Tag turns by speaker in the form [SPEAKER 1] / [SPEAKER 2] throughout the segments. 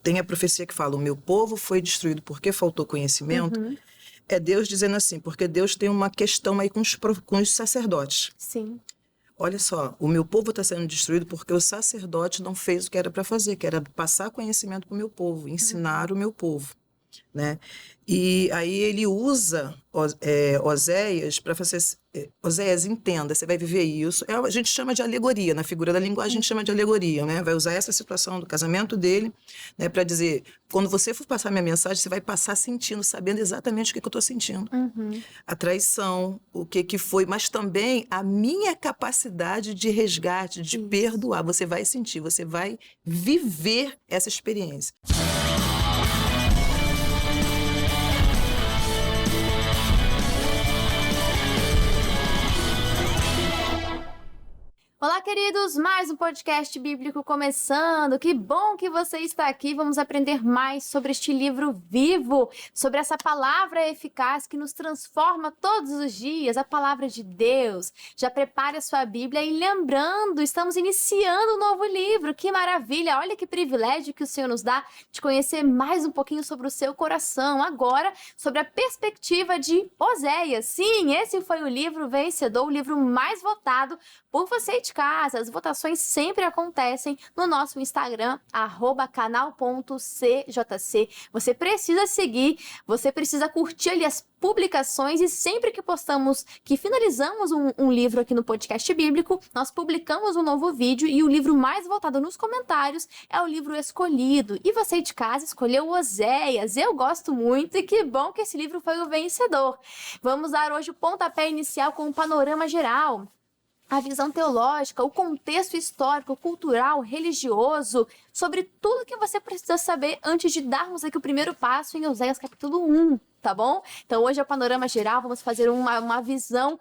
[SPEAKER 1] tem a profecia que fala, o meu povo foi destruído porque faltou conhecimento. É Deus dizendo assim, porque Deus tem uma questão aí com os sacerdotes.
[SPEAKER 2] Sim.
[SPEAKER 1] Olha só, o meu povo está sendo destruído porque o sacerdote não fez o que era para fazer, que era passar conhecimento para o meu povo, ensinar o meu povo, né? E aí ele usa Oséias para fazer... Oséias, entenda, você vai viver isso. A gente chama de alegoria, na figura da linguagem a gente chama de alegoria, né? Vai usar essa situação do casamento dele, né, para dizer, quando você for passar minha mensagem, você vai passar sentindo, sabendo exatamente o que eu estou sentindo. A traição, o que foi, mas também a minha capacidade de resgate, de perdoar. Você vai sentir, você vai viver essa experiência.
[SPEAKER 2] Olá, queridos! Mais um podcast bíblico começando. Que bom que você está aqui. Vamos aprender mais sobre este livro vivo, sobre essa palavra eficaz que nos transforma todos os dias, a palavra de Deus. Já prepare a sua Bíblia e lembrando, estamos iniciando um novo livro. Que maravilha! Olha que privilégio que o Senhor nos dá de conhecer mais um pouquinho sobre o seu coração. Agora, sobre a perspectiva de Oséias. Sim, esse foi o livro vencedor, o livro mais votado por você de casa. As votações sempre acontecem no nosso Instagram, @canal.cjc. Você precisa seguir, você precisa curtir ali as publicações e sempre que finalizamos um livro aqui no podcast bíblico, nós publicamos um novo vídeo e o livro mais votado nos comentários é o livro escolhido. E você de casa escolheu Oséias. Eu gosto muito e que bom que esse livro foi o vencedor. Vamos dar hoje o pontapé inicial com um panorama geral. A visão teológica, o contexto histórico, cultural, religioso, sobre tudo que você precisa saber antes de darmos aqui o primeiro passo em Oséias capítulo 1, tá bom? Então hoje é o panorama geral, vamos fazer uma visão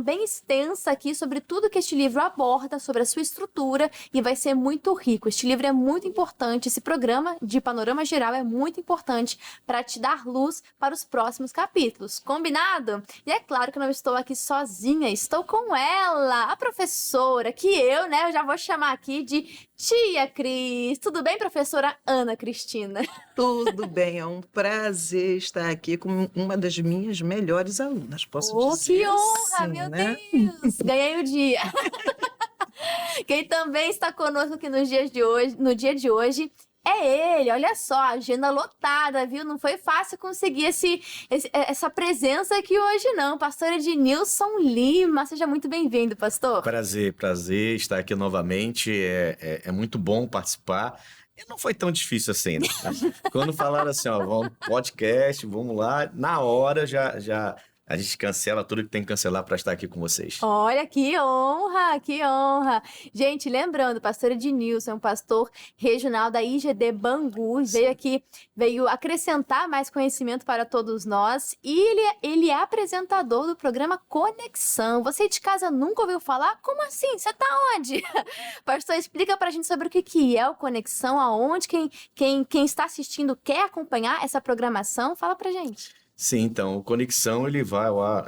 [SPEAKER 2] bem extensa aqui sobre tudo que este livro aborda, sobre a sua estrutura e vai ser muito rico. Este livro é muito importante, esse programa de panorama geral é muito importante para te dar luz para os próximos capítulos, combinado? E é claro que eu não estou aqui sozinha, estou com ela, a professora, que eu já vou chamar aqui de Tia Cris. Tudo bem, professora Ana Cristina?
[SPEAKER 1] Tudo bem, é um prazer estar aqui com uma das minhas melhores alunas, posso dizer.
[SPEAKER 2] Que honra,
[SPEAKER 1] assim,
[SPEAKER 2] meu
[SPEAKER 1] né?
[SPEAKER 2] Deus! Ganhei o dia. Quem também está conosco aqui no dia de hoje é ele. Olha só, agenda lotada, viu? Não foi fácil conseguir essa presença aqui hoje, não. Pastor Ednilson Lima, seja muito bem-vindo, pastor.
[SPEAKER 3] Prazer estar aqui novamente. É muito bom participar. E não foi tão difícil assim, né? Quando falaram assim, ó, vamos podcast, vamos lá, na hora já a gente cancela tudo que tem que cancelar para estar aqui com vocês.
[SPEAKER 2] Olha, que honra, que honra. Gente, lembrando, pastor Ednilson é um pastor regional da IGD Bangu, veio acrescentar mais conhecimento para todos nós e ele é apresentador do programa Conexão. Você de casa nunca ouviu falar? Como assim? Você tá onde? Pastor, explica pra gente sobre o que é o Conexão, aonde quem está assistindo quer acompanhar essa programação. Fala pra gente.
[SPEAKER 3] Sim, então, o Conexão ele vai lá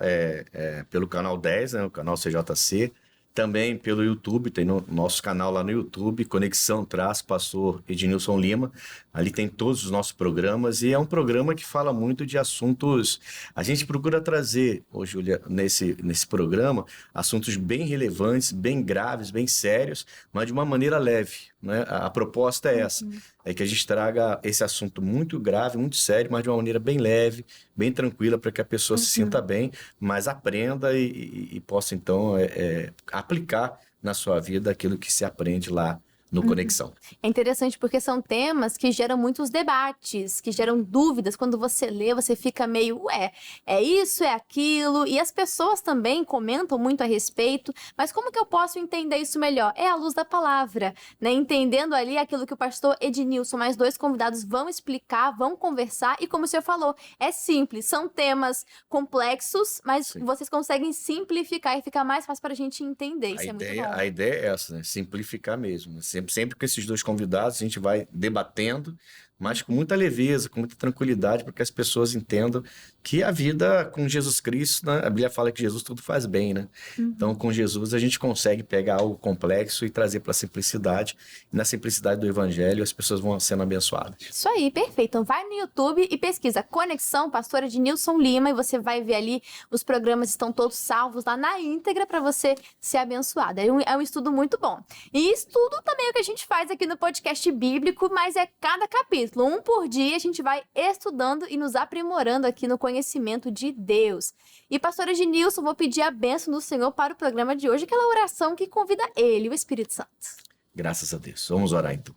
[SPEAKER 3] pelo canal 10, né, o canal CJC, também pelo YouTube, tem no nosso canal lá no YouTube, Conexão Pastor Ednilson Lima, ali tem todos os nossos programas e é um programa que fala muito de assuntos, a gente procura trazer, Júlia, nesse programa, assuntos bem relevantes, bem graves, bem sérios, mas de uma maneira leve, né? A proposta é essa, é que a gente traga esse assunto muito grave, muito sério, mas de uma maneira bem leve, bem tranquila, para que a pessoa se sinta bem, mas aprenda e possa, então, aplicar na sua vida aquilo que se aprende lá no Conexão.
[SPEAKER 2] É interessante porque são temas que geram muitos debates, que geram dúvidas. Quando você lê, você fica meio, é isso, é aquilo. E as pessoas também comentam muito a respeito. Mas como que eu posso entender isso melhor? É à luz da palavra, né? Entendendo ali aquilo que o pastor Ednilson, mais 2 convidados vão explicar, vão conversar. E como o senhor falou, é simples. São temas complexos, mas Sim. Vocês conseguem simplificar e fica mais fácil para a gente entender. Isso é muito bom.
[SPEAKER 3] A ideia é essa, né? Simplificar mesmo, né? Sempre com esses 2 convidados, a gente vai debatendo, mas com muita leveza, com muita tranquilidade, para que as pessoas entendam que a vida com Jesus Cristo, né? A Bíblia fala que Jesus tudo faz bem, né? Então, com Jesus, a gente consegue pegar algo complexo e trazer para a simplicidade. E na simplicidade do Evangelho, as pessoas vão sendo abençoadas.
[SPEAKER 2] Isso aí, perfeito. Então vai no YouTube e pesquisa Conexão Pastor Ednilson Lima e você vai ver ali, os programas estão todos salvos lá na íntegra para você ser abençoado. É um estudo muito bom. E estudo também é o que a gente faz aqui no podcast bíblico, mas é cada capítulo, um por dia, a gente vai estudando e nos aprimorando aqui no conhecimento de Deus. E pastor Ednilson, vou pedir a bênção do Senhor para o programa de hoje, aquela oração que convida ele, o Espírito Santo.
[SPEAKER 3] Graças a Deus. Vamos orar então.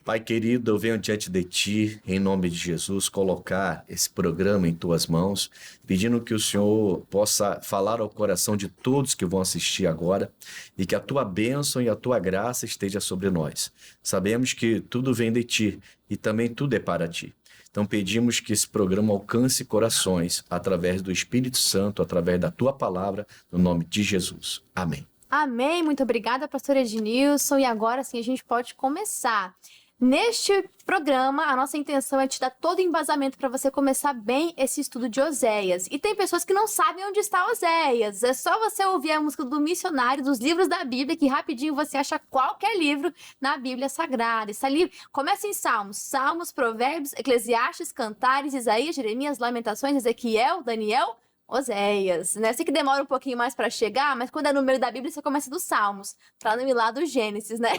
[SPEAKER 3] Pai querido, eu venho diante de Ti, em nome de Jesus, colocar esse programa em Tuas mãos, pedindo que o Senhor possa falar ao coração de todos que vão assistir agora e que a Tua bênção e a Tua graça esteja sobre nós. Sabemos que tudo vem de Ti e também tudo é para Ti. Então pedimos que esse programa alcance corações através do Espírito Santo, através da Tua palavra, no nome de Jesus. Amém.
[SPEAKER 2] Amém, muito obrigada, pastor Ednilson. E agora sim a gente pode começar. Neste programa, a nossa intenção é te dar todo o embasamento para você começar bem esse estudo de Oséias. E tem pessoas que não sabem onde está Oséias. É só você ouvir a música do missionário, dos livros da Bíblia, que rapidinho você acha qualquer livro na Bíblia Sagrada. Está ali, começa em Salmos, Provérbios, Eclesiastes, Cantares, Isaías, Jeremias, Lamentações, Ezequiel, Daniel, Oséias, né? Sei que demora um pouquinho mais para chegar, mas quando é número da Bíblia, você começa dos Salmos, para não ir lá do Gênesis, né?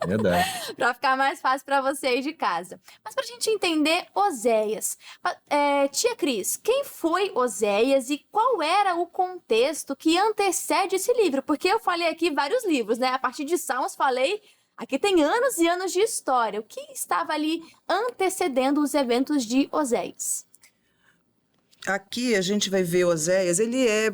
[SPEAKER 3] Verdade.
[SPEAKER 2] Para ficar mais fácil para você aí de casa. Mas para a gente entender Oséias, tia Cris, quem foi Oséias e qual era o contexto que antecede esse livro? Porque eu falei aqui vários livros, né? A partir de Salmos falei, aqui tem anos e anos de história. O que estava ali antecedendo os eventos de Oséias?
[SPEAKER 1] Aqui a gente vai ver Oséias, ele é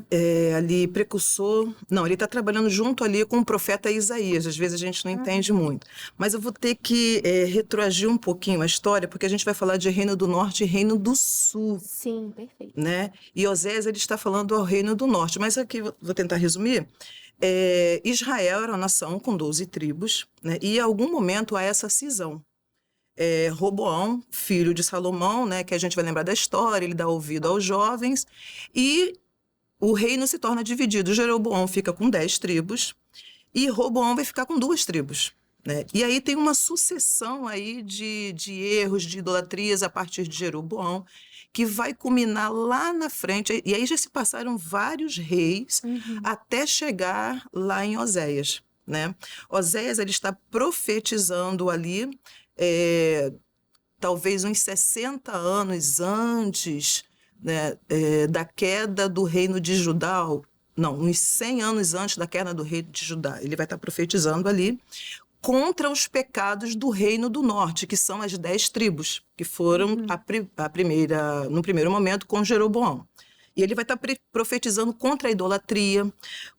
[SPEAKER 1] ali precursor, não, ele está trabalhando junto ali com o profeta Isaías, às vezes a gente não entende muito, mas eu vou ter que retroagir um pouquinho a história, porque a gente vai falar de Reino do Norte e Reino do Sul.
[SPEAKER 2] Sim, perfeito.
[SPEAKER 1] Né? E Oséias ele está falando ao Reino do Norte, mas aqui vou tentar resumir. Israel era uma nação com 12 tribos, né? E em algum momento há essa cisão. Roboão, filho de Salomão, né, que a gente vai lembrar da história, ele dá ouvido aos jovens, e o reino se torna dividido. Jeroboão fica com 10 tribos, e Roboão vai ficar com 2 tribos. Né? E aí tem uma sucessão aí de erros, de idolatrias a partir de Jeroboão, que vai culminar lá na frente, e aí já se passaram vários reis até chegar lá em Oséias. Né? Oséias ele está profetizando ali, talvez uns 60 anos antes, né, da queda do reino de Judá, não, uns 100 anos antes da queda do reino de Judá. Ele vai estar profetizando ali contra os pecados do reino do norte, que são as 10 tribos, que foram no primeiro momento com Jeroboão. E ele vai estar profetizando contra a idolatria,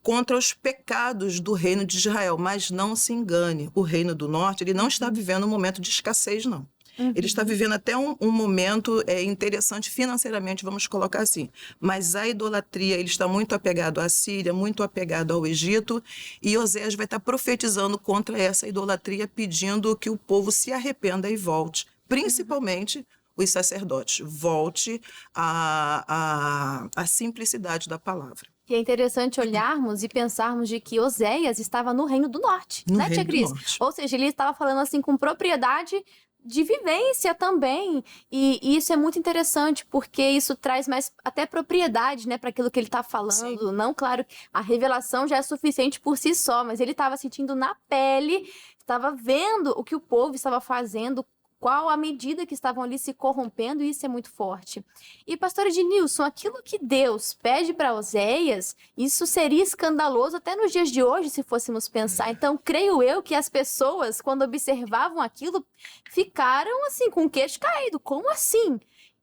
[SPEAKER 1] contra os pecados do reino de Israel. Mas não se engane, o reino do norte ele não está vivendo um momento de escassez, não. Ele está vivendo até um momento interessante financeiramente, vamos colocar assim. Mas a idolatria, ele está muito apegado à Síria, muito apegado ao Egito, e Oséias vai estar profetizando contra essa idolatria, pedindo que o povo se arrependa e volte, principalmente os sacerdotes, volte à simplicidade da palavra.
[SPEAKER 2] E é interessante olharmos e pensarmos de que Oséias estava no Reino do Norte, né, tia Cris? Ou seja, ele estava falando assim com propriedade de vivência também, e isso é muito interessante, porque isso traz mais até propriedade, né, para aquilo que ele está falando. Sim. Não, claro, a revelação já é suficiente por si só, mas ele estava sentindo na pele, estava vendo o que o povo estava fazendo, qual a medida que estavam ali se corrompendo, e isso é muito forte. E, pastor Ednilson, aquilo que Deus pede para Oséias, isso seria escandaloso até nos dias de hoje, se fôssemos pensar. Então, creio eu que as pessoas, quando observavam aquilo, ficaram assim, com o queixo caído. Como assim?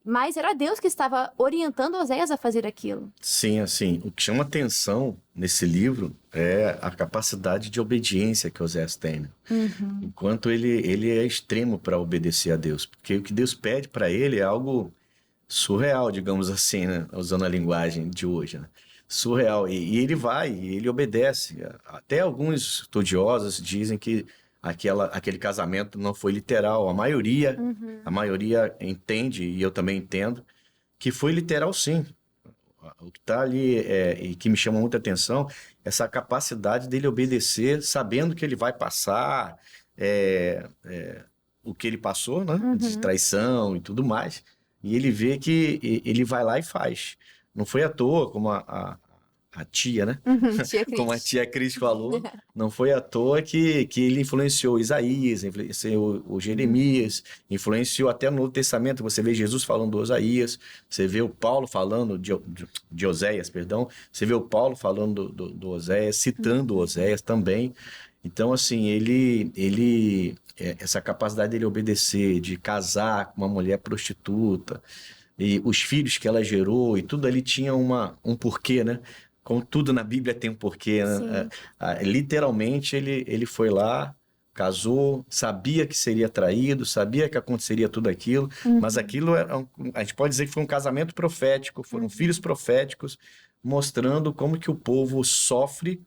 [SPEAKER 2] Mas era Deus que estava orientando Oséias a fazer aquilo.
[SPEAKER 3] Sim, assim, o que chama atenção nesse livro é a capacidade de obediência que Oséias tem. Né? Enquanto ele é extremo para obedecer a Deus. Porque o que Deus pede para ele é algo surreal, digamos assim, né? Usando a linguagem de hoje. Né? Surreal. E ele vai, e ele obedece. Até alguns estudiosos dizem que aquele casamento não foi literal. A maioria entende, e eu também entendo, que foi literal sim. O que está ali e que me chama muita atenção, essa capacidade dele obedecer, sabendo que ele vai passar o que ele passou, né? De traição e tudo mais. E ele vê que ele vai lá e faz. Não foi à toa, como a tia, né?
[SPEAKER 2] Tia Cris.
[SPEAKER 3] Como a tia Cris falou, não foi à toa que ele influenciou Isaías, influenciou o Jeremias, influenciou até no Novo Testamento. Você vê Jesus falando do Osaías, você vê o Paulo falando de Oséias, perdão. Você vê o Paulo falando do Oséias, citando o Oséias também. Então, assim, essa capacidade dele obedecer, de casar com uma mulher prostituta, e os filhos que ela gerou, e tudo ali tinha um porquê, né? Como tudo na Bíblia tem um porquê, né? Literalmente, ele foi lá, casou, sabia que seria traído, sabia que aconteceria tudo aquilo, mas aquilo, a gente pode dizer que foi um casamento profético, foram filhos proféticos, mostrando como que o povo sofre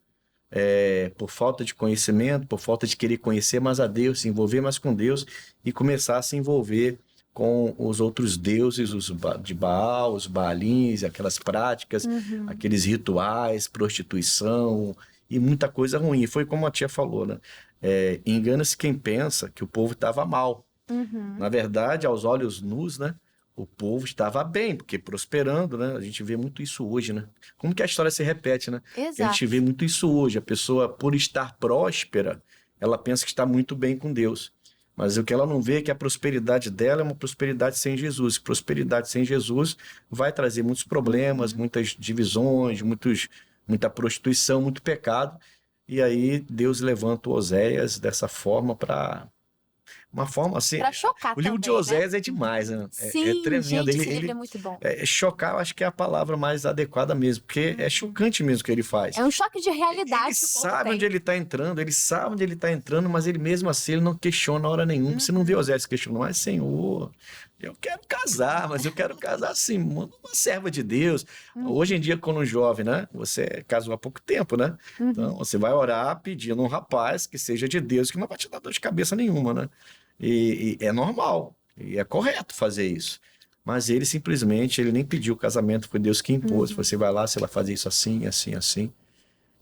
[SPEAKER 3] por falta de conhecimento, por falta de querer conhecer mais a Deus, se envolver mais com Deus e começar a se envolver com os outros deuses, os de Baal, os Baalins, aquelas práticas, aqueles rituais, prostituição e muita coisa ruim. E foi como a tia falou, né? Engana-se quem pensa que o povo estava mal. Na verdade, aos olhos nus, né? O povo estava bem, porque prosperando, né? A gente vê muito isso hoje, né? Como que a história se repete, né?
[SPEAKER 2] Exato.
[SPEAKER 3] A gente vê muito isso hoje. A pessoa, por estar próspera, ela pensa que está muito bem com Deus. Mas o que ela não vê é que a prosperidade dela é uma prosperidade sem Jesus. Prosperidade sem Jesus vai trazer muitos problemas, muitas divisões, muita prostituição, muito pecado. E aí Deus levanta o Oséias dessa forma para... Uma forma assim...
[SPEAKER 2] Pra chocar
[SPEAKER 3] O livro
[SPEAKER 2] também,
[SPEAKER 3] de Oséias
[SPEAKER 2] né?
[SPEAKER 3] é demais, né?
[SPEAKER 2] Sim,
[SPEAKER 3] tremendo.
[SPEAKER 2] gente, esse livro é muito bom.
[SPEAKER 3] Chocar, eu acho que é a palavra mais adequada mesmo, porque é chocante mesmo o que ele faz.
[SPEAKER 2] É um choque de realidade
[SPEAKER 3] Ele
[SPEAKER 2] que o povo
[SPEAKER 3] sabe
[SPEAKER 2] tem.
[SPEAKER 3] onde ele está entrando, mas ele mesmo assim ele não questiona hora nenhuma. Você não vê Oséias questionando, mas Senhor, eu quero casar, mas eu quero casar assim, uma serva de Deus. Hoje em dia, quando um jovem, né? Você casou há pouco tempo, né? Então, você vai orar pedindo um rapaz que seja de Deus, que não vai te dar dor de cabeça nenhuma, né? E é normal, e é correto fazer isso. Mas ele simplesmente, ele nem pediu o casamento, foi Deus que impôs. Você vai lá, você vai fazer isso assim, assim, assim.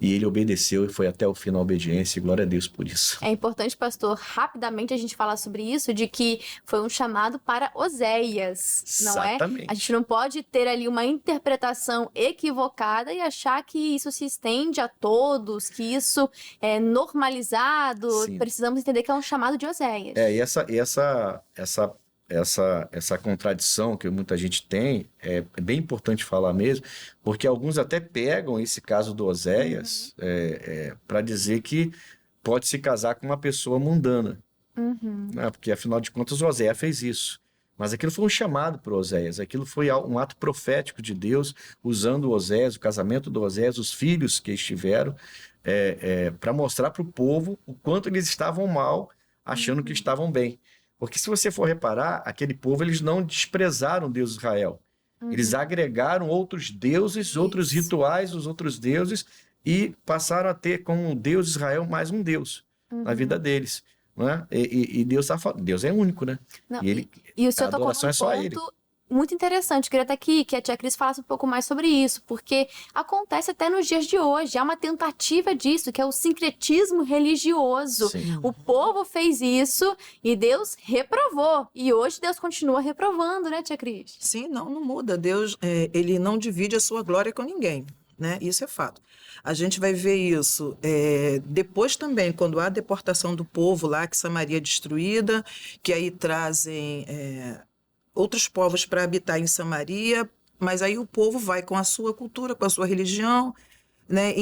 [SPEAKER 3] E ele obedeceu e foi até o fim na obediência, e glória a Deus por isso.
[SPEAKER 2] É importante, pastor, rapidamente a gente falar sobre isso, de que foi um chamado para Oséias, não é?
[SPEAKER 3] Exatamente.
[SPEAKER 2] A gente não pode ter ali uma interpretação equivocada e achar que isso se estende a todos, que isso é normalizado.
[SPEAKER 3] Sim.
[SPEAKER 2] Precisamos entender que é um chamado de Oséias.
[SPEAKER 3] E essa contradição que muita gente tem, é bem importante falar mesmo, porque alguns até pegam esse caso do Oséias para dizer que pode se casar com uma pessoa mundana. Né? Porque, afinal de contas, Oséias fez isso. Mas aquilo foi um chamado para Oséias, aquilo foi um ato profético de Deus, usando o Oséias, o casamento do Oséias, os filhos que estiveram, para mostrar para o povo o quanto eles estavam mal, achando que estavam bem. Porque se você for reparar, aquele povo, eles não desprezaram Deus de Israel. Eles agregaram outros deuses, outros rituais dos outros deuses e passaram a ter como Deus de Israel mais um Deus na vida deles. Não é? E Deus está falando, Deus é único, né?
[SPEAKER 2] Não,
[SPEAKER 3] e
[SPEAKER 2] o senhor
[SPEAKER 3] a
[SPEAKER 2] tocou
[SPEAKER 3] adoração
[SPEAKER 2] num
[SPEAKER 3] é só a Ele.
[SPEAKER 2] ponto muito interessante. Queria até que a tia Cris falasse um pouco mais sobre isso, porque acontece até nos dias de hoje. Há uma tentativa disso, que é o sincretismo religioso.
[SPEAKER 3] Sim.
[SPEAKER 2] O povo fez isso e Deus reprovou. E hoje Deus continua reprovando, né, tia Cris?
[SPEAKER 1] Sim, não muda. Deus, ele não divide a sua glória com ninguém, né? Isso é fato. A gente vai ver isso depois também, quando há a deportação do povo lá, que Samaria é destruída, que aí trazem outros povos para habitar em Samaria, mas aí o povo vai com a sua cultura, com a sua religião, né?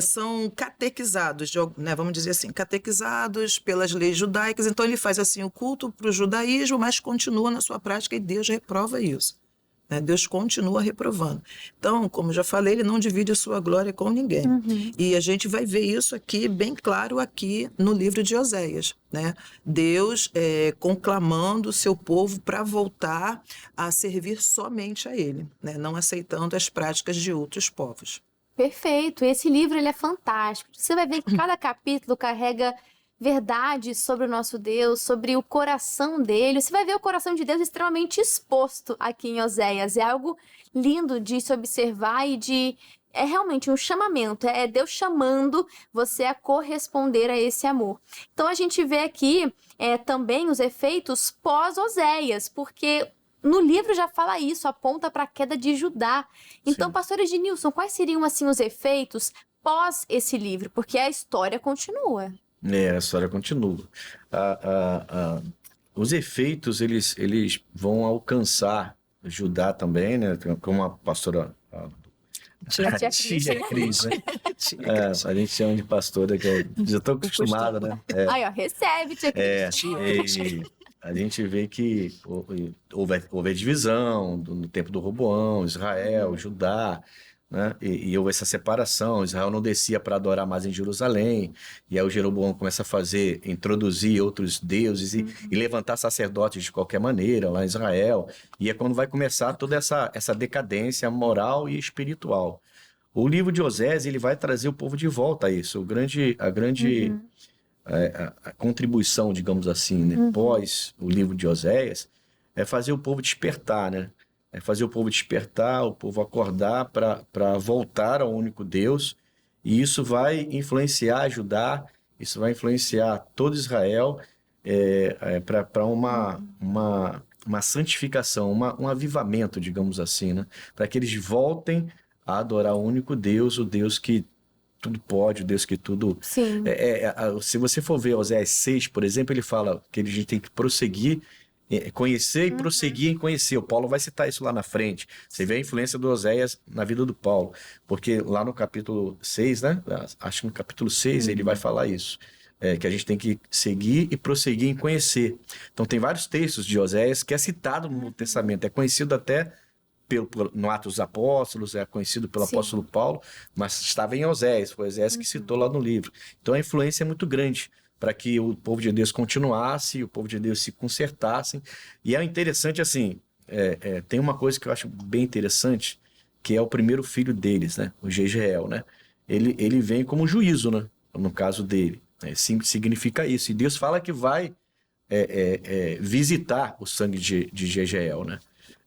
[SPEAKER 1] São catequizados, né, vamos dizer assim, catequizados pelas leis judaicas. Então ele faz assim o culto para o judaísmo, mas continua na sua prática e Deus reprova isso. Né? Deus continua reprovando. Então, como já falei, ele não divide a sua glória com ninguém. E a gente vai ver isso aqui bem claro aqui no livro de Oséias. Né? Deus conclamando o seu povo para voltar a servir somente a ele, né? Não aceitando as práticas de outros povos.
[SPEAKER 2] Perfeito. Esse livro ele é fantástico. Você vai ver que cada capítulo carrega verdades sobre o nosso Deus, sobre o coração dele. Você vai ver o coração de Deus extremamente exposto aqui em Oséias. É algo lindo de se observar e de... É realmente um chamamento, é Deus chamando você a corresponder a esse amor. Então a gente vê aqui também os efeitos pós-Oséias, porque no livro já fala isso, aponta para a queda de Judá. Então,
[SPEAKER 3] Sim.
[SPEAKER 2] pastor Ednilson, quais seriam assim os efeitos pós esse livro? Porque a história continua.
[SPEAKER 3] A história continua. Os efeitos, eles vão alcançar Judá também, né? Como a pastora...
[SPEAKER 2] Tia Cris.
[SPEAKER 3] Cris, né? A gente chama de pastora, que eu já estou acostumado, né?
[SPEAKER 2] Aí, ó, recebe, tia Cris.
[SPEAKER 3] E a gente vê que houve a divisão no tempo do Roboão, Israel, Judá, né? E houve essa separação. Israel não descia para adorar mais em Jerusalém, e aí o Jeroboão começa a introduzir outros deuses e levantar sacerdotes de qualquer maneira lá em Israel. E é quando vai começar toda essa decadência moral e espiritual. O livro de Osés, ele vai trazer o povo de volta a isso. A grande a contribuição, digamos assim, né, pós o livro de Oséias, é fazer o povo despertar, né? É fazer o povo despertar, o povo acordar para voltar ao único Deus. E isso vai influenciar Judá, isso vai influenciar todo Israel para uma santificação, um avivamento, digamos assim, né? Para que eles voltem a adorar o único Deus, o Deus que tudo pode, o Deus que tudo...
[SPEAKER 2] Sim.
[SPEAKER 3] Se você for ver Oséias 6, por exemplo, ele fala que a gente tem que prosseguir, conhecer e prosseguir em conhecer. O Paulo vai citar isso lá na frente. Você vê a influência do Oséias na vida do Paulo. Porque lá no capítulo 6, né? Acho que no capítulo 6 ele vai falar isso. Que a gente tem que seguir e prosseguir em conhecer. Então tem vários textos de Oséias que é citado no Novo Testamento. É conhecido até no Atos dos Apóstolos, é conhecido pelo apóstolo Paulo, mas estava em Oséias. Foi Oséias que citou lá no livro. Então a influência é muito grande para que o povo de Deus continuasse, o povo de Deus se consertasse. E é interessante, assim, tem uma coisa que eu acho bem interessante, que é o primeiro filho deles, né? O Jezreel, né? Ele vem como juízo, né? No caso dele. Significa isso. E Deus fala que vai visitar o sangue de Jezreel, né?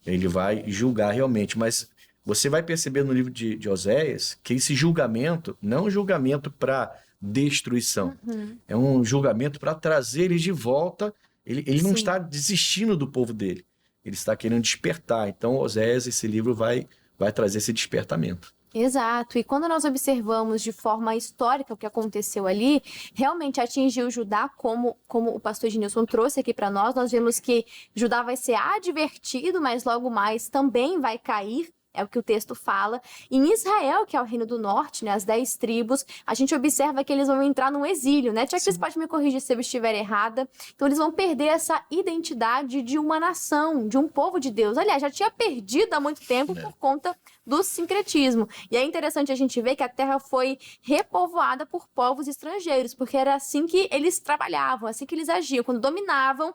[SPEAKER 3] Ele vai julgar realmente. Mas você vai perceber no livro de Oséias que esse julgamento não é um julgamento para destruição. É um julgamento para trazer eles de volta. Ele não está desistindo do povo dele. Ele está querendo despertar. Então, Oséias, esse livro vai trazer esse despertamento.
[SPEAKER 2] Exato. E quando nós observamos de forma histórica o que aconteceu ali, realmente atingiu Judá, como o pastor Ednilson trouxe aqui para nós vemos que Judá vai ser advertido, mas logo mais também vai cair. É o que o texto fala. E em Israel, que é o reino do norte, né, as 10 tribos, a gente observa que eles vão entrar num exílio, né? Tia Cris pode me corrigir se eu estiver errada. Então eles vão perder essa identidade de uma nação, de um povo de Deus. Aliás, já tinha perdido há muito tempo por conta do sincretismo. E é interessante a gente ver que a terra foi repovoada por povos estrangeiros, porque era assim que eles trabalhavam, assim que eles agiam. Quando dominavam,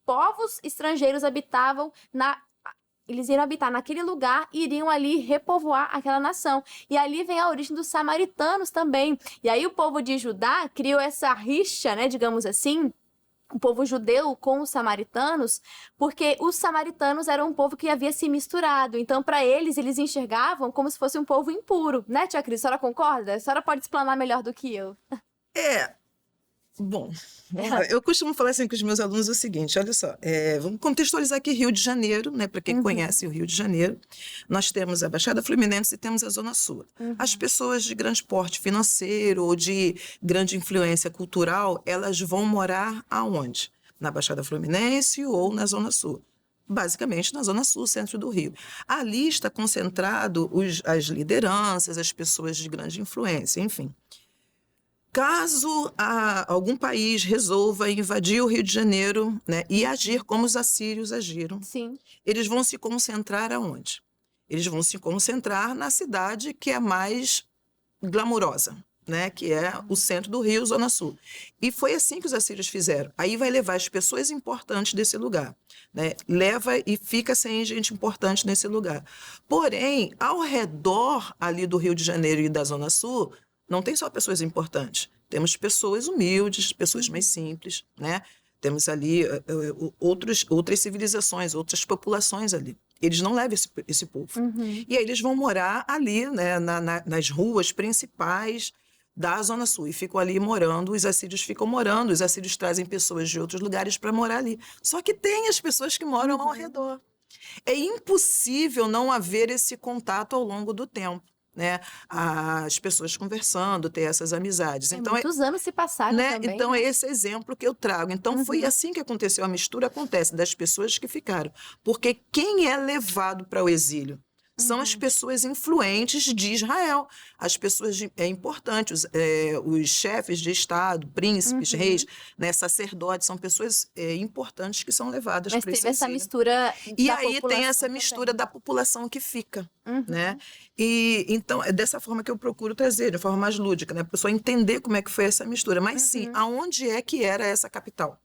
[SPEAKER 2] povos estrangeiros eles iriam habitar naquele lugar e iriam ali repovoar aquela nação. E ali vem a origem dos samaritanos também. E aí o povo de Judá criou essa rixa, né, digamos assim, o povo judeu com os samaritanos, porque os samaritanos eram um povo que havia se misturado. Então, para eles enxergavam como se fosse um povo impuro. Né, tia Cris? A senhora concorda? A senhora pode explanar melhor do que eu.
[SPEAKER 1] Bom, eu costumo falar assim com os meus alunos o seguinte, olha só, vamos contextualizar aqui Rio de Janeiro, né? Para quem conhece o Rio de Janeiro, nós temos a Baixada Fluminense e temos a Zona Sul. As pessoas de grande porte financeiro ou de grande influência cultural, elas vão morar aonde? Na Baixada Fluminense ou na Zona Sul? Basicamente na Zona Sul, centro do Rio. Ali está concentrado as lideranças, as pessoas de grande influência, enfim. Caso algum país resolva invadir o Rio de Janeiro, né, e agir como os assírios agiram, eles vão se concentrar aonde? Eles vão se concentrar na cidade que é mais glamurosa, né, que é o centro do Rio, Zona Sul. E foi assim que os assírios fizeram. Aí vai levar as pessoas importantes desse lugar, né? Leva e fica sem gente importante nesse lugar. Porém, ao redor ali do Rio de Janeiro e da Zona Sul, não tem só pessoas importantes. Temos pessoas humildes, pessoas mais simples, né? Temos ali outras civilizações, outras populações ali. Eles não levam esse povo. E aí eles vão morar ali, né, nas ruas principais da Zona Sul. E ficam ali morando, os assírios ficam morando, os assírios trazem pessoas de outros lugares para morar ali. Só que tem as pessoas que moram ao redor. É impossível não haver esse contato ao longo do tempo, né? As pessoas conversando, ter essas amizades. Então,
[SPEAKER 2] muitos anos se passaram
[SPEAKER 1] né?
[SPEAKER 2] também.
[SPEAKER 1] Então, é esse exemplo que eu trago. Então, foi assim que aconteceu. A mistura acontece das pessoas que ficaram. Porque quem é levado para o exílio? São as pessoas influentes de Israel, as pessoas importantes, os chefes de Estado, príncipes, reis, né, sacerdotes, são pessoas importantes que são levadas para esse
[SPEAKER 2] Mas teve essa
[SPEAKER 1] exílio.
[SPEAKER 2] mistura
[SPEAKER 1] E
[SPEAKER 2] da
[SPEAKER 1] aí tem essa
[SPEAKER 2] população
[SPEAKER 1] mistura
[SPEAKER 2] também.
[SPEAKER 1] da população que fica, né? E então é dessa forma que eu procuro trazer, de forma mais lúdica, né? Para a pessoa entender como é que foi essa mistura. Mas sim, aonde é que era essa capital?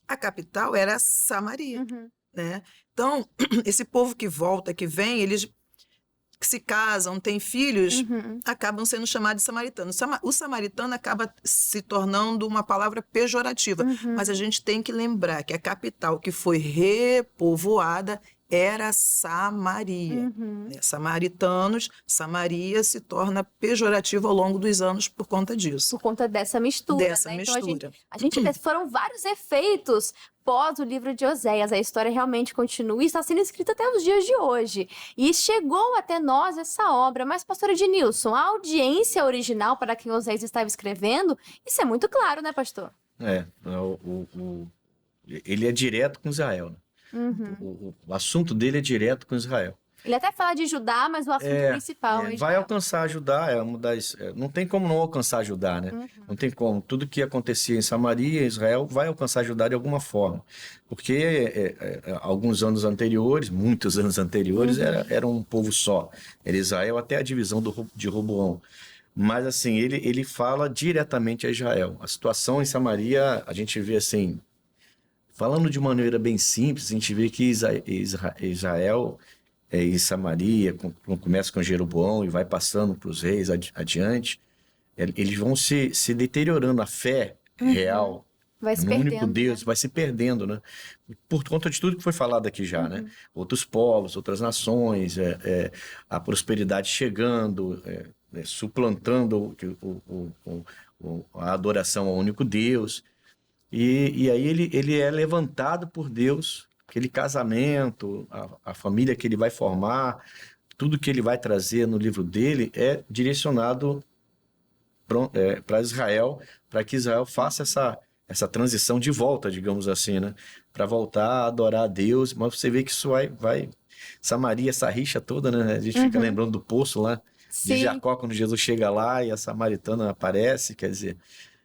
[SPEAKER 1] A capital era Samaria, né? Então, esse povo que volta, que vem, eles que se casam, têm filhos, acabam sendo chamados de samaritanos. O samaritano acaba se tornando uma palavra pejorativa, mas a gente tem que lembrar que a capital que foi repovoada era Samaria. Né? Samaritanos, Samaria se torna pejorativo ao longo dos anos por conta disso.
[SPEAKER 2] Por conta dessa mistura,
[SPEAKER 1] Dessa
[SPEAKER 2] né?
[SPEAKER 1] mistura.
[SPEAKER 2] Então a gente vê, foram vários efeitos pós o livro de Oséias. A história realmente continua e está sendo escrita até os dias de hoje. E chegou até nós essa obra. Mas, pastor Ednilson, a audiência original para quem Oséias estava escrevendo, isso é muito claro, né, pastor?
[SPEAKER 3] Ele é direto com Israel, né? O assunto dele é direto com Israel.
[SPEAKER 2] Ele até fala de Judá, mas o assunto principal é
[SPEAKER 3] vai alcançar Judá, não tem como não alcançar Judá, né? Não tem como. Tudo que acontecia em Samaria, Israel, vai alcançar Judá de alguma forma. Porque alguns anos anteriores, muitos anos anteriores, era um povo só. Era Israel até a divisão de Roboão. Mas assim, ele fala diretamente a Israel. A situação em Samaria, a gente vê assim, falando de maneira bem simples, a gente vê que Israel e Samaria, começa com Jeroboão e vai passando para os reis adiante, eles vão se deteriorando, a fé real
[SPEAKER 2] vai se
[SPEAKER 3] no único
[SPEAKER 2] perdendo,
[SPEAKER 3] Deus,
[SPEAKER 2] né?
[SPEAKER 3] vai se perdendo, né? Por conta de tudo que foi falado aqui já, né? Outros povos, outras nações, a prosperidade chegando, suplantando a adoração ao único Deus. E aí ele é levantado por Deus, aquele casamento, a família que ele vai formar, tudo que ele vai trazer no livro dele é direcionado para Israel, para que Israel faça essa transição de volta, digamos assim, né? Para voltar a adorar a Deus. Mas você vê que isso vai Samaria, essa rixa toda, né? A gente fica lembrando do poço lá de Jacó, quando Jesus chega lá e a samaritana aparece, quer dizer,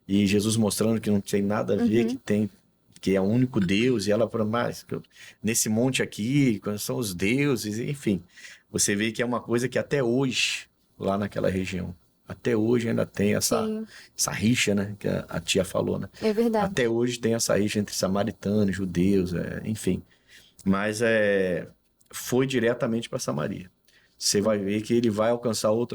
[SPEAKER 3] e Jesus mostrando que não tem nada a ver, que é o único Deus, e ela fala, mas nesse monte aqui, quais são os deuses, enfim. Você vê que é uma coisa que até hoje, lá naquela região, até hoje ainda tem essa rixa, né? Que a tia falou, né?
[SPEAKER 2] É verdade.
[SPEAKER 3] Até hoje tem essa rixa entre samaritanos, judeus, enfim. Mas foi diretamente para Samaria. Você vai ver que ele vai alcançar o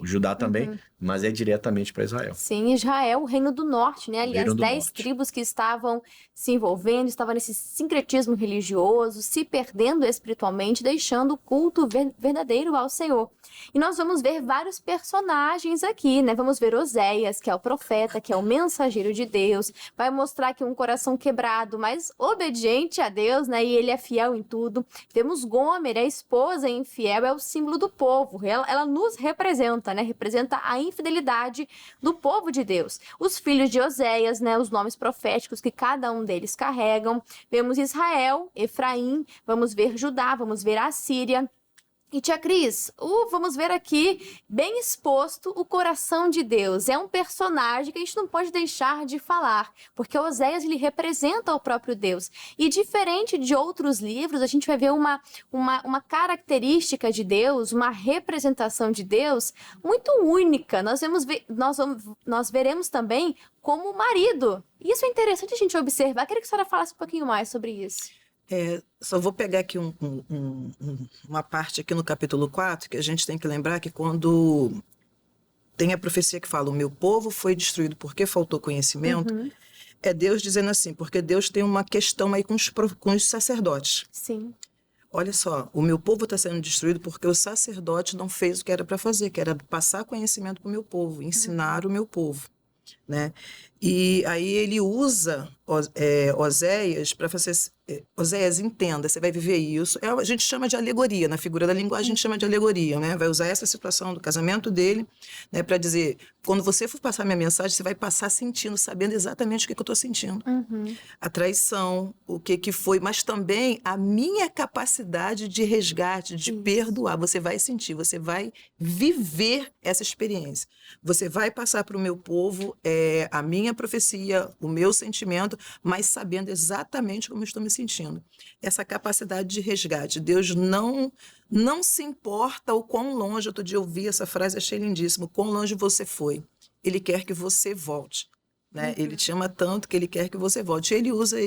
[SPEAKER 3] Judá também, mas é diretamente para Israel.
[SPEAKER 2] Sim, Israel, o reino do norte, né? Ali, as 10
[SPEAKER 3] norte.
[SPEAKER 2] tribos que estavam se envolvendo, estavam nesse sincretismo religioso, se perdendo espiritualmente, deixando o culto verdadeiro ao Senhor. E nós vamos ver vários personagens aqui, né? Vamos ver Oséias, que é o profeta, que é o mensageiro de Deus, vai mostrar que um coração quebrado, mas obediente a Deus, né? E ele é fiel em tudo. Temos Gomer, a esposa infiel, é o símbolo do povo. Ela nos representa, né? Representa a infidelidade do povo de Deus. Os filhos de Oséias, né? Os nomes proféticos que cada um deles carregam. Vemos Israel, Efraim, vamos ver Judá, vamos ver a Síria. E tia Cris, vamos ver aqui, bem exposto, o coração de Deus. É um personagem que a gente não pode deixar de falar, porque Oséias, ele representa o próprio Deus. E diferente de outros livros, a gente vai ver uma característica de Deus, uma representação de Deus muito única. Nós veremos também como marido. Isso é interessante a gente observar. Queria que a senhora falasse um pouquinho mais sobre isso.
[SPEAKER 1] Só vou pegar aqui uma parte aqui no capítulo 4, que a gente tem que lembrar que quando tem a profecia que fala, o meu povo foi destruído porque faltou conhecimento, é Deus dizendo assim, porque Deus tem uma questão aí com os sacerdotes.
[SPEAKER 2] Sim.
[SPEAKER 1] Olha só, o meu povo está sendo destruído porque o sacerdote não fez o que era para fazer, que era passar conhecimento para o meu povo, ensinar o meu povo, né? E aí ele usa Oséias para fazer... Oséias, entenda, você vai viver isso. A gente chama de alegoria, na figura da linguagem a gente chama de alegoria, né? Vai usar essa situação do casamento dele, né, para dizer, quando você for passar minha mensagem, você vai passar sentindo, sabendo exatamente o que eu estou sentindo. A traição, o que foi, mas também a minha capacidade de resgate, de perdoar. Você vai sentir, você vai viver essa experiência. Você vai passar para o meu povo a minha profecia, o meu sentimento, mas sabendo exatamente como eu estou me sentindo. Essa capacidade de resgate. Deus não se importa o quão longe, outro dia eu ouvi essa frase, achei lindíssimo, o quão longe você foi. Ele quer que você volte. Né? Ele te ama tanto que ele quer que você volte. Ele usa,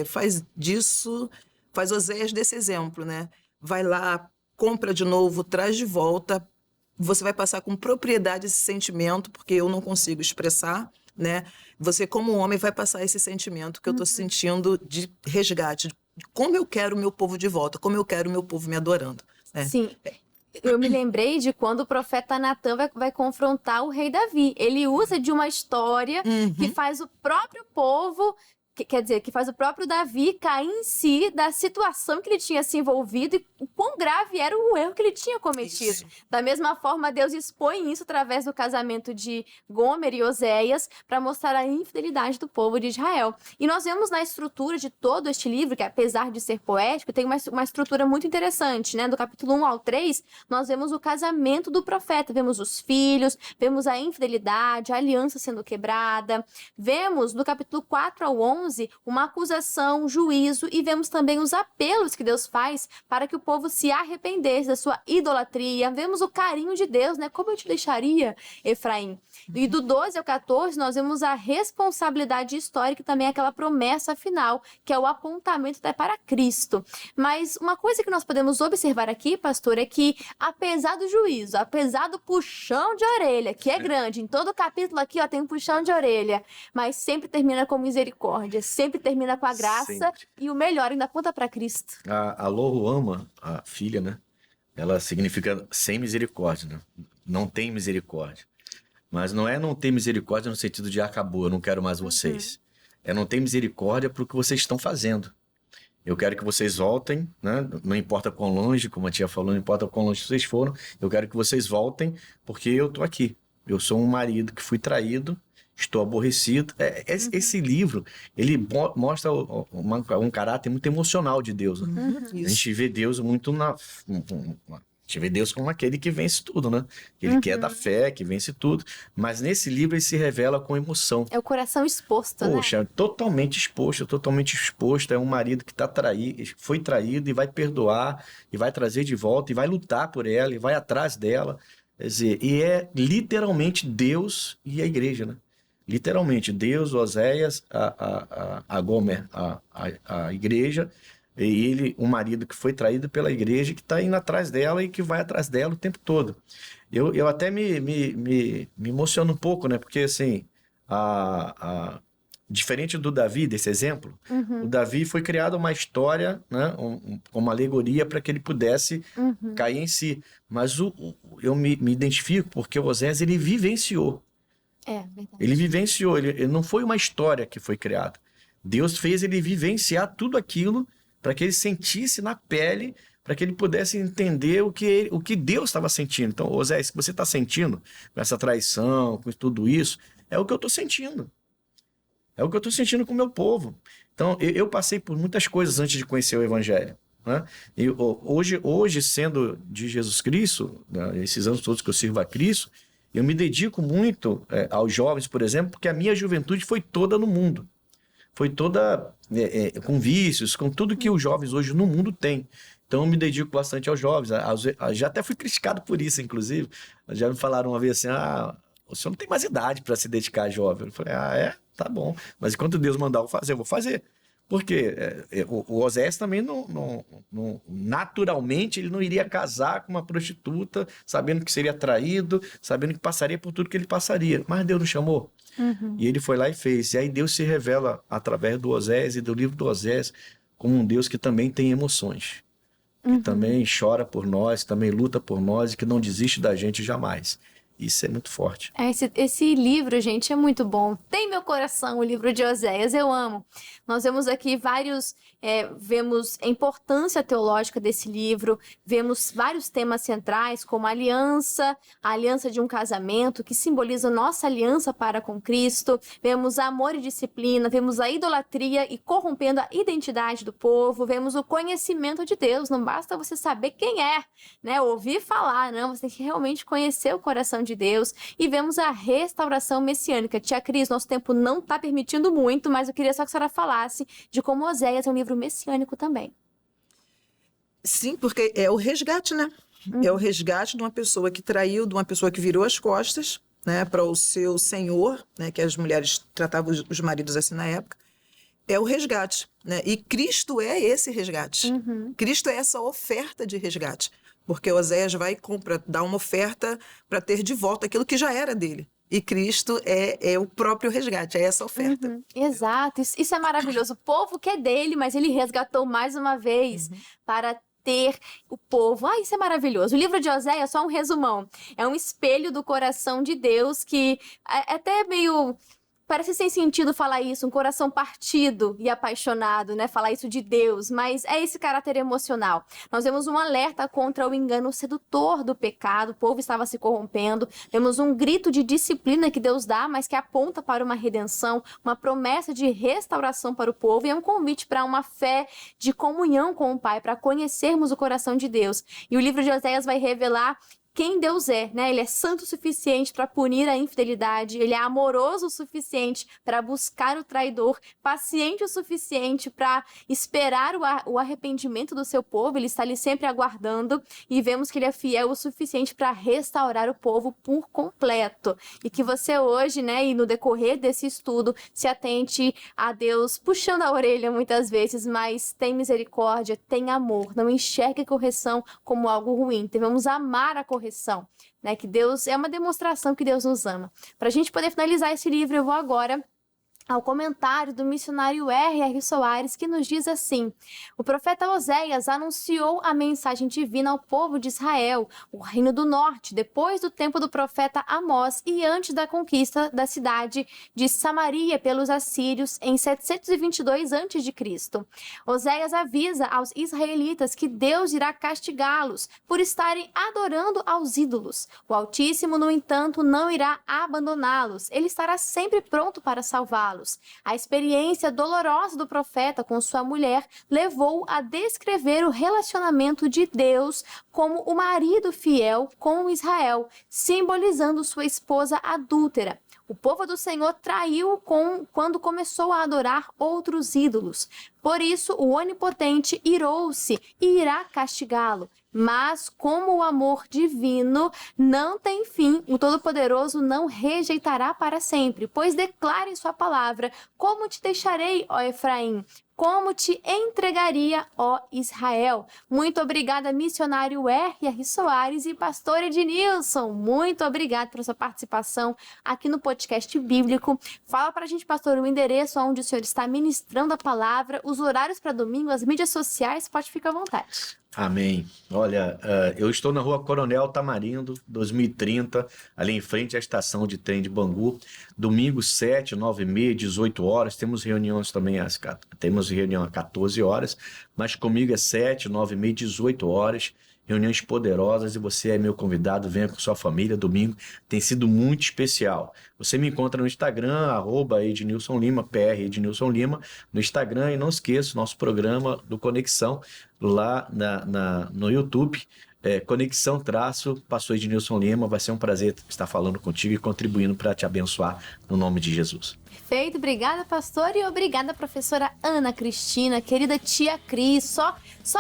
[SPEAKER 1] faz Oséias desse exemplo, né? Vai lá, compra de novo, traz de volta, você vai passar com propriedade esse sentimento, porque eu não consigo expressar, né? Você, como homem, vai passar esse sentimento que eu estou sentindo de resgate, de como eu quero o meu povo de volta, como eu quero o meu povo me adorando. Né?
[SPEAKER 2] Sim. Eu me lembrei de quando o profeta Natan vai confrontar o rei Davi. Ele usa de uma história que faz o próprio povo... Quer dizer, que faz o próprio Davi cair em si da situação que ele tinha se envolvido e o quão grave era o erro que ele tinha cometido. Isso. Da mesma forma, Deus expõe isso através do casamento de Gomer e Oséias para mostrar a infidelidade do povo de Israel. E nós vemos na estrutura de todo este livro, que apesar de ser poético, tem uma estrutura muito interessante, né? Do capítulo 1 ao 3, nós vemos o casamento do profeta, vemos os filhos, vemos a infidelidade, a aliança sendo quebrada, vemos do capítulo 4 ao 11 uma acusação, juízo, e vemos também os apelos que Deus faz para que o povo se arrependesse da sua idolatria. Vemos o carinho de Deus, né? Como eu te deixaria, Efraim? E do 12 ao 14, nós vemos a responsabilidade histórica e também aquela promessa final, que é o apontamento até para Cristo. Mas uma coisa que nós podemos observar aqui, pastor, é que apesar do juízo, apesar do puxão de orelha, que é grande, em todo capítulo aqui, ó, tem um puxão de orelha, mas sempre termina com misericórdia, sempre termina com a graça, sempre. E o melhor ainda aponta para Cristo.
[SPEAKER 3] A Loruama, a filha, né? Ela significa sem misericórdia, né? Não tem misericórdia. Mas não é não ter misericórdia no sentido de acabou, eu não quero mais vocês. É não ter misericórdia para o que vocês estão fazendo. Eu quero que vocês voltem, né? Não importa quão longe, como a tia falou, não importa quão longe vocês foram, eu quero que vocês voltem porque eu tô aqui. Eu sou um marido que fui traído, estou aborrecido. Esse livro, ele mostra um caráter muito emocional de Deus. Né? A gente vê Deus muito a gente vê Deus como aquele que vence tudo, né? Ele que é da fé, que vence tudo. Mas nesse livro ele se revela com emoção.
[SPEAKER 2] É o coração exposto,
[SPEAKER 3] Poxa, né? Totalmente exposto. É um marido que foi traído e vai perdoar, e vai trazer de volta, e vai lutar por ela, e vai atrás dela. Quer dizer, e é literalmente Deus e a igreja, né? Literalmente, Deus, Oséias, a Gomer, a igreja, e ele, um marido que foi traído pela igreja, que está indo atrás dela e que vai atrás dela o tempo todo. Eu até me emociono um pouco, né? Porque, assim, diferente do Davi, desse exemplo, o Davi foi criada uma história, né? Uma alegoria para que ele pudesse cair em si. Mas eu me identifico porque o Oséias, ele vivenciou.
[SPEAKER 2] Verdade.
[SPEAKER 3] Ele vivenciou, ele não foi uma história que foi criada. Deus fez ele vivenciar tudo aquilo para que ele sentisse na pele, para que ele pudesse entender o que Deus estava sentindo. Então, Oséias, o que você está sentindo com essa traição, com tudo isso, é o que eu estou sentindo. É o que eu estou sentindo com o meu povo. Então, eu passei por muitas coisas antes de conhecer o Evangelho. Né? E hoje, sendo de Jesus Cristo, né, esses anos todos que eu sirvo a Cristo, eu me dedico muito aos jovens, por exemplo, porque a minha juventude foi toda no mundo. Foi toda com vícios, com tudo que os jovens hoje no mundo têm. Então, eu me dedico bastante aos jovens. Já até fui criticado por isso, inclusive. Já me falaram uma vez assim, o senhor não tem mais idade para se dedicar a jovem. Eu falei, tá bom. Mas enquanto Deus mandar eu fazer, eu vou fazer. Porque o Oséias também naturalmente ele não iria casar com uma prostituta, sabendo que seria traído, sabendo que passaria por tudo que ele passaria. Mas Deus não chamou. E ele foi lá e fez. E aí Deus se revela através do Oséias e do livro do Oséias como um Deus que também tem emoções. Que também chora por nós, também luta por nós e que não desiste da gente jamais. Isso é muito forte.
[SPEAKER 2] Esse livro, gente, é muito bom. Tem meu coração, o livro de Oséias, eu amo. Nós vemos aqui vemos a importância teológica desse livro, vemos vários temas centrais, como a aliança de um casamento, que simboliza nossa aliança para com Cristo, vemos amor e disciplina, vemos a idolatria e corrompendo a identidade do povo, vemos o conhecimento de Deus, não basta você saber quem é, né? Ouvir falar, não, você tem que realmente conhecer o coração de Deus, e vemos a restauração messiânica. Tia Cris, nosso tempo não está permitindo muito, mas eu queria só que a senhora falasse de como Oséias é um livro messiânico também.
[SPEAKER 1] Sim, porque é o resgate, né? É o resgate de uma pessoa que traiu, de uma pessoa que virou as costas, né, para o seu senhor, né, que as mulheres tratavam os maridos assim na época. É o resgate, né? E Cristo é esse resgate. Cristo é essa oferta de resgate. Porque Oséias vai e compra, dá uma oferta para ter de volta aquilo que já era dele. E Cristo é o próprio resgate, é essa oferta.
[SPEAKER 2] Exato, isso é maravilhoso. O povo que é dele, mas ele resgatou mais uma vez para ter o povo. Isso é maravilhoso. O livro de Oséias, só um resumão, é um espelho do coração de Deus que é até meio... Parece sem sentido falar isso, um coração partido e apaixonado, né? Falar isso de Deus, mas é esse caráter emocional. Nós vemos um alerta contra o engano sedutor do pecado, o povo estava se corrompendo. Vemos um grito de disciplina que Deus dá, mas que aponta para uma redenção, uma promessa de restauração para o povo, e é um convite para uma fé de comunhão com o Pai, para conhecermos o coração de Deus. E o livro de Oséias vai revelar quem Deus é, né? Ele é santo o suficiente para punir a infidelidade, ele é amoroso o suficiente para buscar o traidor, paciente o suficiente para esperar o arrependimento do seu povo, ele está ali sempre aguardando, e vemos que ele é fiel o suficiente para restaurar o povo por completo. E que você hoje, né, e no decorrer desse estudo, se atente a Deus puxando a orelha muitas vezes, mas tem misericórdia, tem amor, não enxergue a correção como algo ruim, devemos amar a correção, né? Que Deus é uma demonstração que Deus nos ama. Para a gente poder finalizar esse livro, eu vou agora ao comentário do missionário R.R. Soares, que nos diz assim: o profeta Oséias anunciou a mensagem divina ao povo de Israel, o reino do norte, depois do tempo do profeta Amós e antes da conquista da cidade de Samaria pelos assírios em 722 a.C. Oséias avisa aos israelitas que Deus irá castigá-los por estarem adorando aos ídolos. O Altíssimo, no entanto, não irá abandoná-los. Ele estará sempre pronto para salvá-los. A experiência dolorosa do profeta com sua mulher levou a descrever o relacionamento de Deus como o marido fiel com Israel, simbolizando sua esposa adúltera. O povo do Senhor traiu quando começou a adorar outros ídolos. Por isso, o Onipotente irou-se e irá castigá-lo. Mas, como o amor divino não tem fim, o Todo-Poderoso não rejeitará para sempre, pois declara em sua palavra: como te deixarei, ó Efraim? Como te entregaria, ó Israel? Muito obrigada, missionário R.R. Soares e pastor Ednilson. Muito obrigada pela sua participação aqui no podcast bíblico. Fala pra gente, pastor, o endereço onde o senhor está ministrando a palavra, os horários para domingo, as mídias sociais, pode ficar à vontade.
[SPEAKER 3] Amém. Olha, eu estou na rua Coronel Tamarindo, 2030, ali em frente à estação de trem de Bangu. Domingo, 7, 9h30, 18 horas. Temos reuniões também temos reunião às 14 horas, mas comigo é 7, 9h30, 18 horas. Reuniões poderosas, e você é meu convidado, venha com sua família, domingo tem sido muito especial. Você me encontra no Instagram, @Ednilson Lima, PR Ednilson Lima, no Instagram, e não esqueça, nosso programa do Conexão, lá no YouTube, Conexão Pastor Ednilson Lima, vai ser um prazer estar falando contigo e contribuindo para te abençoar, no nome de Jesus.
[SPEAKER 2] Perfeito, obrigada, pastor, e obrigada, professora Ana Cristina, querida tia Cris. Só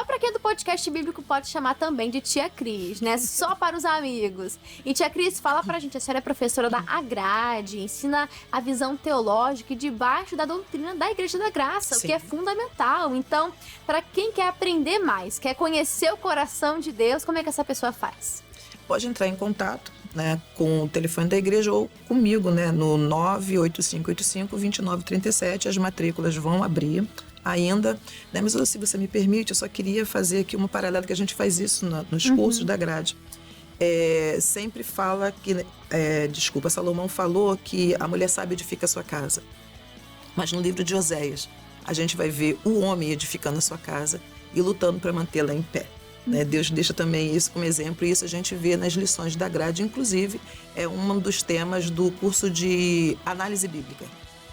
[SPEAKER 2] para quem é do podcast bíblico pode chamar também de tia Cris, né? Só para os amigos. E tia Cris, fala pra gente, a senhora é professora da Agrade, ensina a visão teológica e debaixo da doutrina da Igreja da Graça,
[SPEAKER 1] Sim.
[SPEAKER 2] o que é fundamental. Então, para quem quer aprender mais, quer conhecer o coração de Deus, como é que essa pessoa faz?
[SPEAKER 1] Pode entrar em contato, né, com o telefone da igreja ou comigo, né, no 98585-2937. As matrículas vão abrir ainda, né, mas se você me permite, eu só queria fazer aqui uma paralela, que a gente faz isso nos cursos da grade. Sempre fala que, Salomão falou que a mulher sábia edifica a sua casa. Mas no livro de Oséias, a gente vai ver o homem edificando a sua casa e lutando para mantê-la em pé. Deus deixa também isso como exemplo, e isso a gente vê nas lições da grade. Inclusive, é um dos temas do curso de análise bíblica,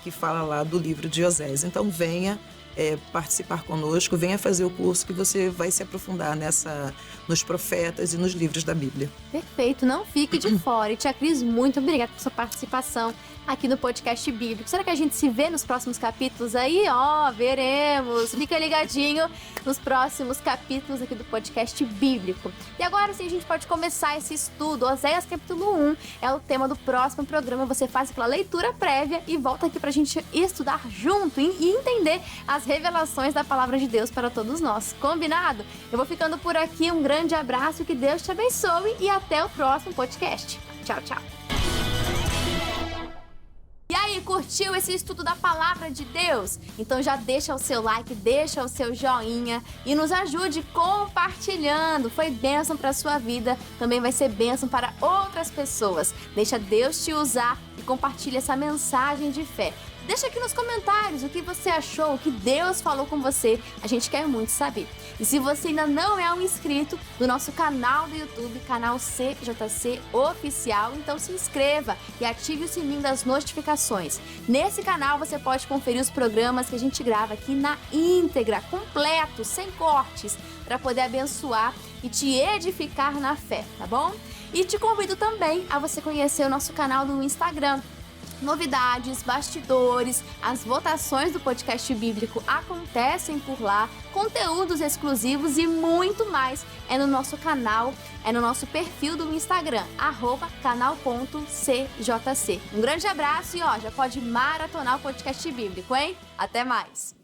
[SPEAKER 1] que fala lá do livro de Oséias. Então, venha participar conosco, venha fazer o curso, que você vai se aprofundar nos profetas e nos livros da Bíblia.
[SPEAKER 2] Perfeito, não fique de fora. E tia Cris, muito obrigada por sua participação aqui no podcast bíblico. Será que a gente se vê nos próximos capítulos aí? Veremos. Fica ligadinho nos próximos capítulos aqui do podcast bíblico. E agora sim a gente pode começar esse estudo. Oséias capítulo 1 é o tema do próximo programa. Você faz aquela leitura prévia e volta aqui pra gente estudar junto e entender as revelações da palavra de Deus para todos nós. Combinado? Eu vou ficando por aqui. Um grande abraço, que Deus te abençoe e até o próximo podcast. Tchau, tchau. E aí, curtiu esse estudo da palavra de Deus? Então já deixa o seu like, deixa o seu joinha e nos ajude compartilhando. Foi bênção para a sua vida, também vai ser bênção para outras pessoas. Deixa Deus te usar e compartilha essa mensagem de fé. Deixa aqui nos comentários o que você achou, o que Deus falou com você. A gente quer muito saber. E se você ainda não é um inscrito do nosso canal do YouTube, canal CJC Oficial, então se inscreva e ative o sininho das notificações. Nesse canal você pode conferir os programas que a gente grava aqui na íntegra, completo, sem cortes, para poder abençoar e te edificar na fé, tá bom? E te convido também a você conhecer o nosso canal do Instagram. Novidades, bastidores, as votações do podcast bíblico acontecem por lá, conteúdos exclusivos e muito mais é no nosso canal, é no nosso perfil do Instagram, @canal.cjc. Um grande abraço e já pode maratonar o podcast bíblico, hein? Até mais!